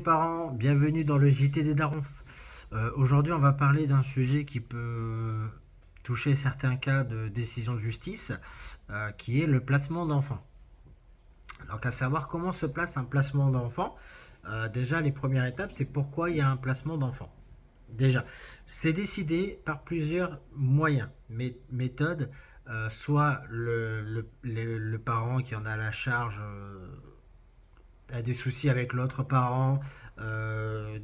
parents, bienvenue dans le JT des darons. Aujourd'hui, on va parler d'un sujet qui peut toucher certains cas de décision de justice, qui est le placement d'enfants. Donc, à savoir comment se place un placement d'enfant. Déjà, les premières étapes, c'est pourquoi il y a un placement d'enfant. Déjà, c'est décidé par plusieurs moyens, méthodes, soit le parent qui en a la charge a des soucis avec l'autre parent,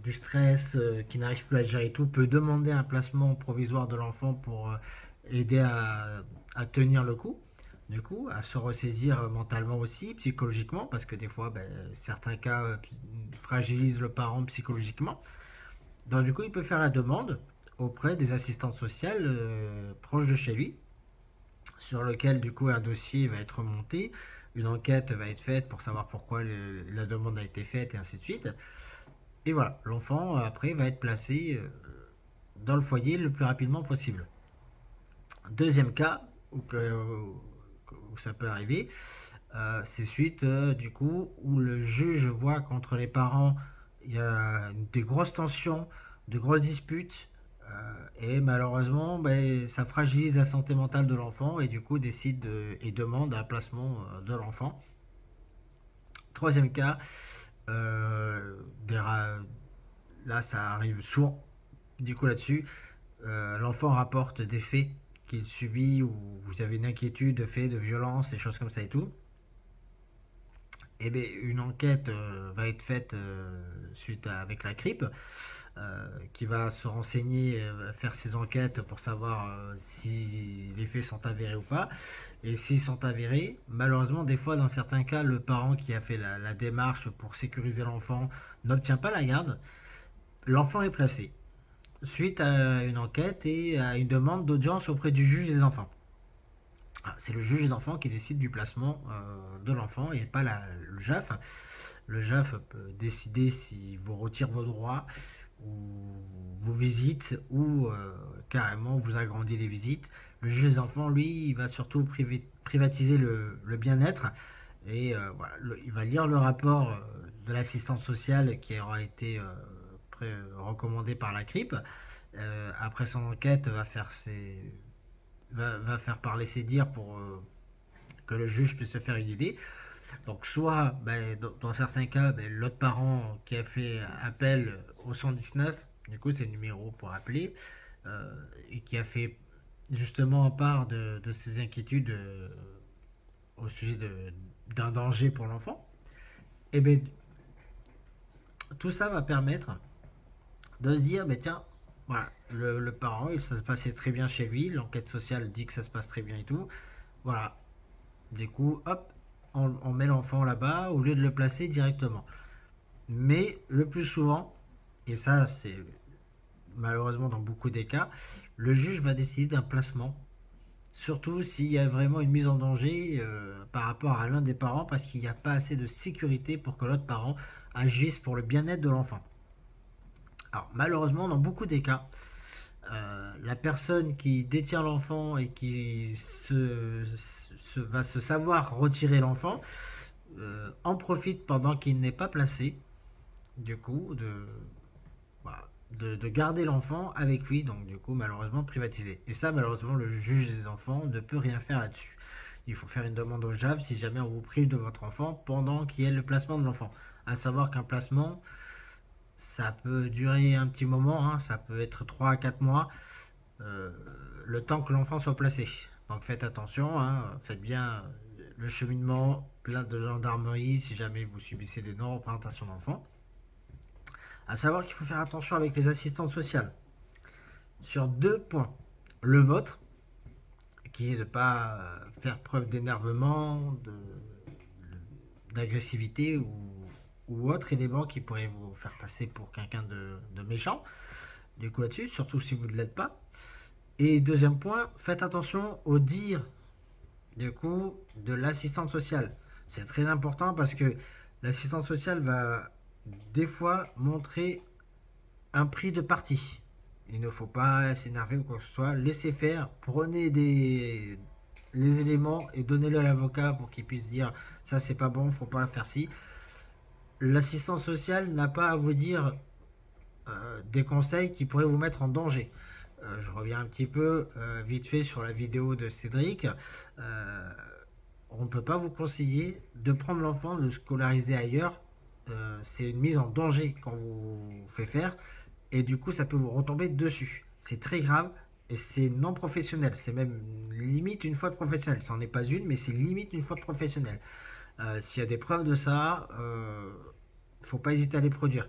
du stress, qui n'arrive plus à gérer tout, peut demander un placement provisoire de l'enfant pour aider à tenir le coup, du coup, à se ressaisir mentalement aussi, psychologiquement, parce que des fois, ben, certains cas fragilisent le parent psychologiquement. Donc, du coup, il peut faire la demande auprès des assistantes sociales proches de chez lui, sur lequel du coup un dossier va être monté, une enquête va être faite pour savoir pourquoi la demande a été faite et ainsi de suite. Et voilà, l'enfant après va être placé dans le foyer le plus rapidement possible. Deuxième cas où ça peut arriver, c'est suite du coup où le juge voit qu'entre les parents il y a des grosses tensions, de grosses disputes, et malheureusement ça fragilise la santé mentale de l'enfant et du coup et demande un placement de l'enfant. Troisième cas, euh, là ça arrive souvent, du coup là-dessus, l'enfant rapporte des faits qu'il subit ou vous avez une inquiétude de faits de violence, des choses comme ça et tout. Et bien, une enquête va être faite avec la CRIP, qui va se renseigner, faire ses enquêtes pour savoir si les faits sont avérés ou pas. Et s'ils sont avérés, malheureusement, des fois, dans certains cas, le parent qui a fait la démarche pour sécuriser l'enfant n'obtient pas la garde. L'enfant est placé suite à une enquête et à une demande d'audience auprès du juge des enfants. C'est le juge des enfants qui décide du placement de l'enfant et pas le JAF. Le JAF peut décider si vous retire vos droits ou vos visites ou carrément vous agrandit les visites. Le juge des enfants, lui, il va surtout privatiser le bien-être et voilà, il va lire le rapport de l'assistante sociale qui aura été recommandé par la CRIP. Après son enquête, va faire parler ses dires pour que le juge puisse se faire une idée. Donc soit, dans certains cas, l'autre parent qui a fait appel au 119, du coup c'est le numéro pour appeler, et qui a fait justement part de ses inquiétudes au sujet d'un danger pour l'enfant, et bien tout ça va permettre de se dire, tiens, voilà, le parent, ça se passait très bien chez lui, l'enquête sociale dit que ça se passe très bien et tout, voilà, du coup, hop, on met l'enfant là-bas au lieu de le placer directement. Mais le plus souvent, et ça c'est malheureusement dans beaucoup des cas, le juge va décider d'un placement. Surtout s'il y a vraiment une mise en danger par rapport à l'un des parents parce qu'il n'y a pas assez de sécurité pour que l'autre parent agisse pour le bien-être de l'enfant. Alors malheureusement dans beaucoup des cas, la personne qui détient l'enfant et qui va se savoir retirer l'enfant en profite pendant qu'il n'est pas placé, du coup, voilà, de garder l'enfant avec lui, donc du coup, malheureusement, privatisé. Et ça, malheureusement, le juge des enfants ne peut rien faire là-dessus. Il faut faire une demande au JAV si jamais on vous prive de votre enfant pendant qu'il y ait le placement de l'enfant. À savoir qu'un placement, ça peut durer un petit moment, hein, ça peut être 3 à 4 mois, euh, le temps que l'enfant soit placé. Donc faites attention, hein, faites bien le cheminement plein de gendarmerie si jamais vous subissez des non-représentations d'enfants. À savoir qu'il faut faire attention avec les assistantes sociales sur deux points. Le vôtre, qui est de ne pas faire preuve d'énervement, d'agressivité ou autre élément qui pourrait vous faire passer pour quelqu'un de méchant. Du coup là-dessus, surtout si vous ne l'êtes pas. Et deuxième point, faites attention au dire du coup de l'assistante sociale. C'est très important parce que l'assistante sociale va des fois montrer un prix de parti. Il ne faut pas s'énerver ou quoi que ce soit. Laissez faire, prenez les éléments et donnez-le à l'avocat pour qu'il puisse dire ça c'est pas bon, faut pas faire ci. l'assistant social n'a pas à vous dire des conseils qui pourraient vous mettre en danger. Je reviens un petit peu vite fait sur la vidéo de Cédric. On ne peut pas vous conseiller de prendre l'enfant, de le scolariser ailleurs. C'est une mise en danger qu'on vous fait faire et du coup ça peut vous retomber dessus. C'est très grave et c'est non professionnel. C'est même limite une faute professionnelle. Ça n'en est pas une, mais c'est limite une faute professionnelle. S'il y a des preuves de ça, faut pas hésiter à les produire.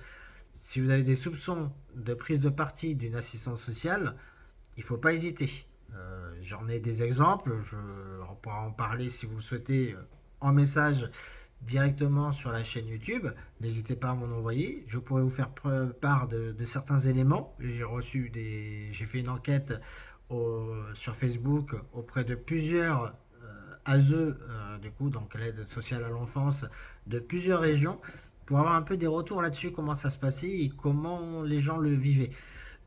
Si vous avez des soupçons de prise de parti d'une assistance sociale, il ne faut pas hésiter. J'en ai des exemples, on pourra en parler si vous le souhaitez en message directement sur la chaîne YouTube. N'hésitez pas à m'en envoyer. Je pourrais vous faire part de certains éléments. J'ai fait une enquête sur Facebook auprès de plusieurs ASE, du coup, donc l'aide sociale à l'enfance de plusieurs régions, pour avoir un peu des retours là-dessus, comment ça se passait et comment les gens le vivaient.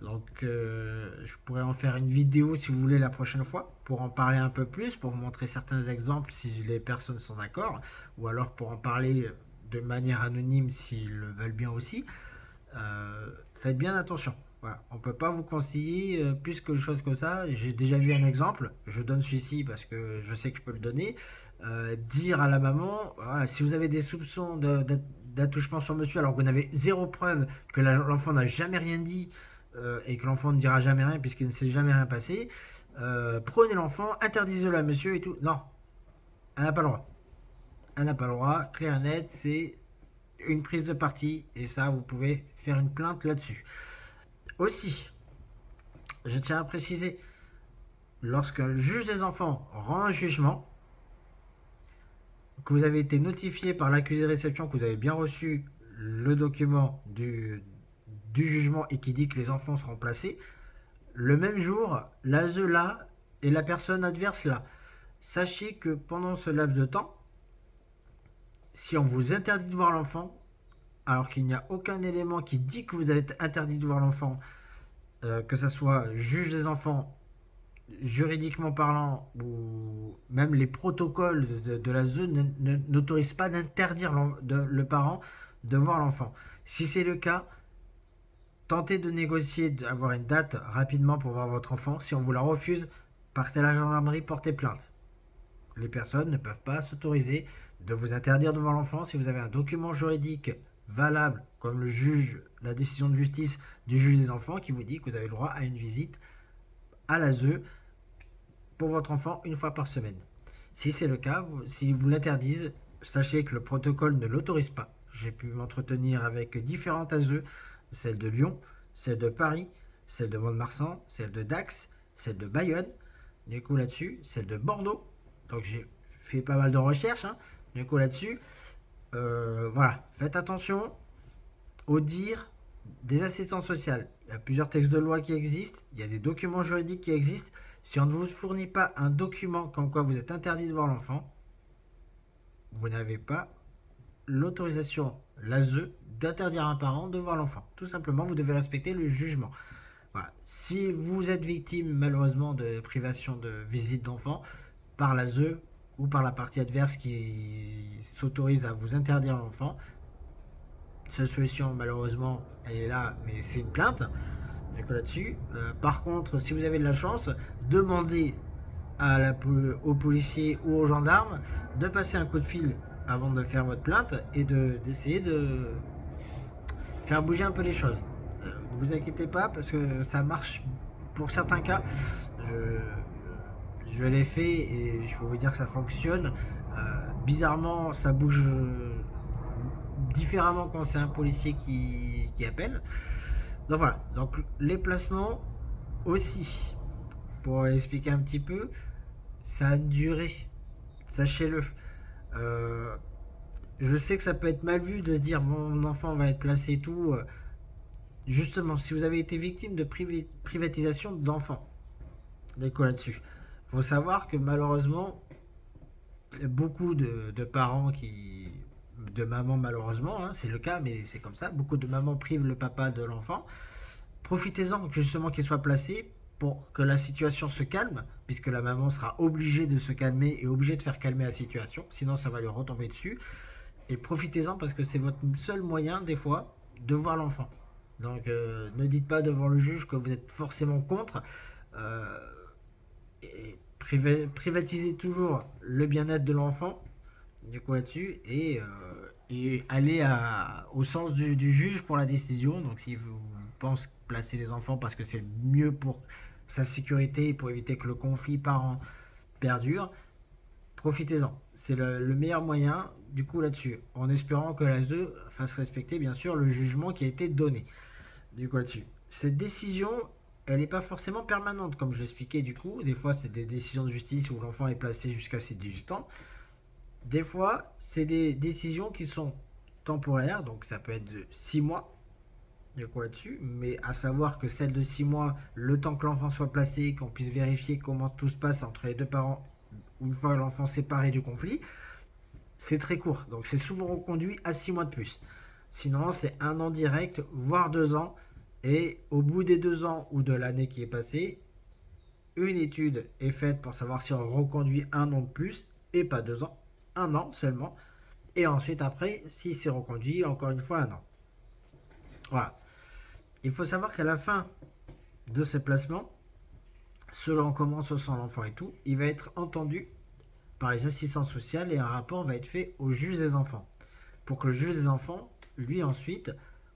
Donc je pourrais en faire une vidéo si vous voulez la prochaine fois pour en parler un peu plus, pour vous montrer certains exemples si les personnes sont d'accord, ou alors pour en parler de manière anonyme s'ils le veulent bien aussi. Faites bien attention. Voilà. On ne peut pas vous conseiller plus que des choses comme ça. J'ai déjà vu un exemple, je donne celui-ci parce que je sais que je peux le donner. Dire à la maman, voilà, si vous avez des soupçons d'attouchement sur monsieur alors que vous n'avez zéro preuve, que l'enfant n'a jamais rien dit, et que l'enfant ne dira jamais rien puisqu'il ne s'est jamais rien passé, prenez l'enfant, interdisez-le à monsieur et tout. Non, elle n'a pas le droit. Elle n'a pas le droit, clair et net, c'est une prise de parti et ça, vous pouvez faire une plainte là-dessus. Aussi, je tiens à préciser, lorsque le juge des enfants rend un jugement, que vous avez été notifié par l'accusé de réception, que vous avez bien reçu le document du jugement et qui dit que les enfants seront placés, le même jour, l'ASE là et la personne adverse là. Sachez que pendant ce laps de temps, si on vous interdit de voir l'enfant, alors qu'il n'y a aucun élément qui dit que vous êtes interdit de voir l'enfant, que ce soit juge des enfants, juridiquement parlant, ou même les protocoles de l'ASE n'autorisent pas d'interdire le parent de voir l'enfant. Si c'est le cas, tentez de négocier, d'avoir une date rapidement pour voir votre enfant. Si on vous la refuse, partez à la gendarmerie, portez plainte. Les personnes ne peuvent pas s'autoriser de vous interdire de voir l'enfant si vous avez un document juridique valable, comme la décision de justice du juge des enfants qui vous dit que vous avez le droit à une visite à l'ASE pour votre enfant une fois par semaine. Si c'est le cas, si vous l'interdisent, sachez que le protocole ne l'autorise pas. J'ai pu m'entretenir avec différentes ASE, celle de Lyon, celle de Paris, celle de Mont-de-Marsan, celle de Dax, celle de Bayonne, du coup là-dessus, celle de Bordeaux. Donc j'ai fait pas mal de recherches, du coup là-dessus. Voilà, faites attention au dire des assistantes sociales. Il y a plusieurs textes de loi qui existent, il y a des documents juridiques qui existent. Si on ne vous fournit pas un document comme quoi vous êtes interdit de voir l'enfant, vous n'avez pas l'autorisation, l'ASE, d'interdire à un parent de voir l'enfant. Tout simplement, vous devez respecter le jugement. Voilà. Si vous êtes victime malheureusement de privation de visite d'enfant par l'ASE ou par la partie adverse qui s'autorise à vous interdire l'enfant, cette solution malheureusement elle est là, mais c'est une plainte. Là-dessus. Par contre, si vous avez de la chance, demandez aux policiers ou aux gendarmes de passer un coup de fil avant de faire votre plainte et d'essayer de faire bouger un peu les choses. Ne vous inquiétez pas parce que ça marche pour certains cas. Je l'ai fait et je peux vous dire que ça fonctionne. Bizarrement, ça bouge différemment quand c'est un policier qui appelle. Donc voilà, donc les placements aussi, pour expliquer un petit peu, ça a une durée, sachez-le. Je sais que ça peut être mal vu de se dire mon enfant va être placé et tout. Justement, si vous avez été victime de privatisation d'enfants, d'accord là-dessus, il faut savoir que malheureusement, beaucoup de parents de mamans malheureusement, c'est le cas, mais c'est comme ça, beaucoup de mamans privent le papa de l'enfant. Profitez-en justement qu'il soit placé pour que la situation se calme, puisque la maman sera obligée de se calmer et obligée de faire calmer la situation, sinon ça va lui retomber dessus. Et profitez-en parce que c'est votre seul moyen, des fois, de voir l'enfant. Donc ne dites pas devant le juge que vous êtes forcément contre. Euh, et privatisez toujours le bien-être de l'enfant, du coup là-dessus, et allez au sens du juge pour la décision. Donc si vous pensez placer les enfants parce que c'est mieux pour sa sécurité et pour éviter que le conflit parent perdure, profitez-en. C'est le meilleur moyen, du coup, là-dessus. En espérant que la ZE fasse respecter, bien sûr, le jugement qui a été donné, du coup, là-dessus. Cette décision, elle n'est pas forcément permanente, comme je l'expliquais, du coup. Des fois, c'est des décisions de justice où l'enfant est placé jusqu'à ses 18 ans. Des fois, c'est des décisions qui sont temporaires, donc ça peut être de 6 mois, du coup, là-dessus. Mais à savoir que celle de 6 mois, le temps que l'enfant soit placé, qu'on puisse vérifier comment tout se passe entre les deux parents une fois l'enfant séparé du conflit, c'est très court. Donc c'est souvent reconduit à 6 mois de plus. Sinon, c'est 1 an direct, voire 2 ans. Et au bout des 2 ans ou de l'année qui est passée, une étude est faite pour savoir si on reconduit 1 an de plus et pas 2 ans. 1 an seulement. Et ensuite, après, si c'est reconduit, encore une fois 1 an. Voilà. Il faut savoir qu'à la fin de ce placement, selon comment se sent l'enfant et tout, il va être entendu par les assistants sociaux et un rapport va être fait au juge des enfants. Pour que le juge des enfants, lui ensuite,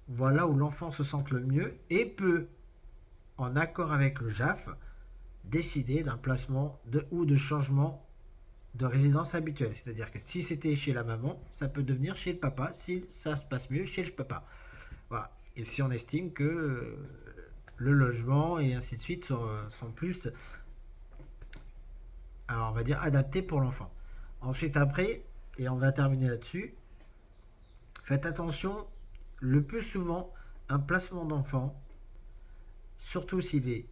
voit là où l'enfant se sente le mieux et peut, en accord avec le JAF, décider d'un placement ou de changement de résidence habituelle. C'est-à-dire que si c'était chez la maman, ça peut devenir chez le papa, si ça se passe mieux chez le papa. Voilà. Et si on estime que le logement et ainsi de suite sont plus, alors on va dire, adaptés pour l'enfant. Ensuite, après, et on va terminer là-dessus, faites attention, le plus souvent, un placement d'enfant, surtout s'il est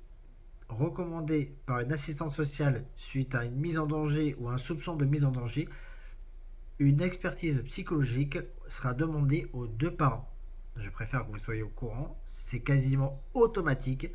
recommandé par une assistante sociale suite à une mise en danger ou un soupçon de mise en danger, une expertise psychologique sera demandée aux deux parents. Je préfère que vous soyez au courant, c'est quasiment automatique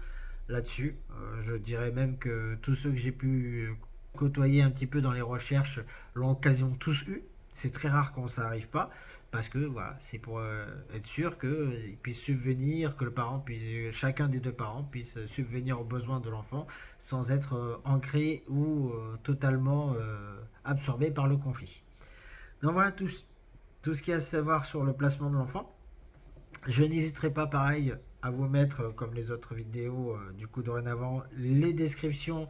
là-dessus. Je dirais même que tous ceux que j'ai pu côtoyer un petit peu dans les recherches l'ont quasiment tous eu. C'est très rare quand ça n'arrive pas, parce que voilà, c'est pour être sûr qu'ils puissent subvenir, que le parent puisse, chacun des deux parents puisse subvenir aux besoins de l'enfant sans être ancré ou totalement absorbé par le conflit. Donc voilà tout ce qu'il y a à savoir sur le placement de l'enfant. Je n'hésiterai pas pareil à vous mettre, comme les autres vidéos, du coup dorénavant, les descriptions,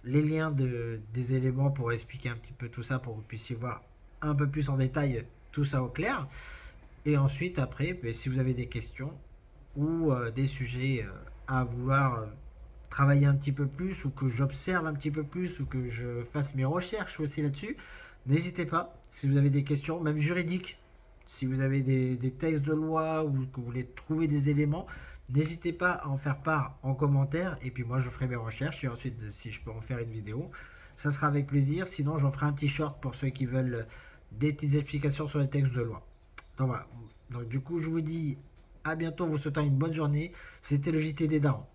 les liens des éléments pour expliquer un petit peu tout ça, pour que vous puissiez voir un peu plus en détail tout ça au clair. Et ensuite, après, si vous avez des questions ou des sujets à vouloir travailler un petit peu plus, ou que j'observe un petit peu plus, ou que je fasse mes recherches aussi là-dessus, n'hésitez pas. Si vous avez des questions, même juridiques, si vous avez des textes de loi ou que vous voulez trouver des éléments, n'hésitez pas à en faire part en commentaire. Et puis moi, je ferai mes recherches. Et ensuite, si je peux en faire une vidéo, ça sera avec plaisir. Sinon, j'en ferai un petit short pour ceux qui veulent des petites explications sur les textes de loi. Donc voilà. Donc du coup, je vous dis à bientôt, vous souhaitant une bonne journée. C'était le JT des Darons.